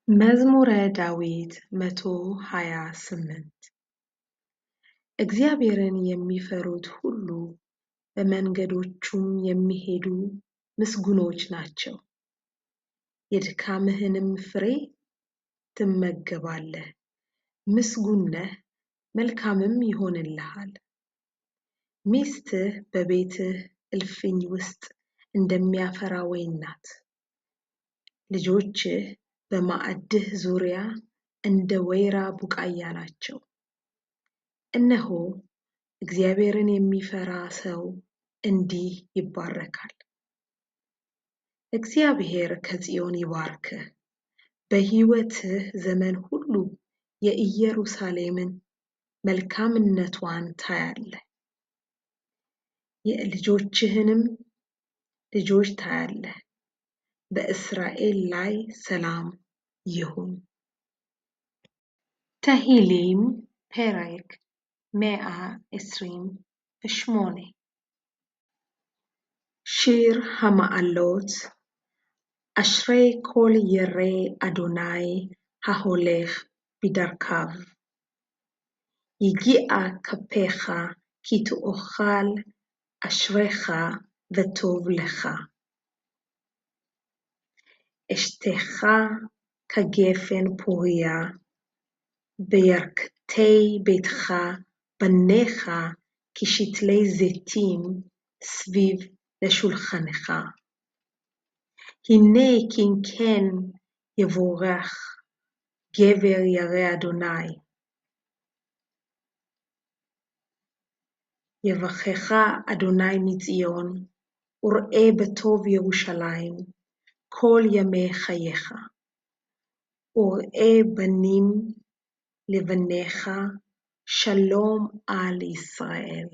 መዝሙረ ዳዊት 128 እግዚአብሔርን የሚፈሩት ሁሉ በመንገዶቹም የሚሄዱ ምስጉኖች ናቸው። የድካምህንም ፍሬ ትመገባለህ፣ ምስጉን ነህ፣ መልካምም ይሆንልሃል። ሚስትህ በቤትህ እልፍኝ ውስጥ እንደሚያፈራ ወይን ናት። ልጆችህ በማዕድህ ዙሪያ እንደ ወይራ ቡቃያ ናቸው። እነሆ እግዚአብሔርን የሚፈራ ሰው እንዲህ ይባረካል። እግዚአብሔር ከጽዮን ይባርክህ፣ በሕይወትህ ዘመን ሁሉ የኢየሩሳሌምን መልካምነቷን ታያለህ፣ የልጆችህንም ልጆች ታያለህ። በእስራኤል ላይ ሰላም ይሁን። ተሂሊም ፐረክ 128 שיר המעלות. אשרי כל ירא אדוני ההולך בדרכיו. יגיע כפיך כי תאכל אשריך וטוב לך. אשתך כגפן פוריה בירכתי ביתך, בניך כשתלי זיתים סביב לשולחנך. הנה כן יבורך גבר ירא אדוני. יברכך אדוני מציון, וראה בטוב ירושלים כל ימי חייך. וראה בנים לבניך, שלום על ישראל.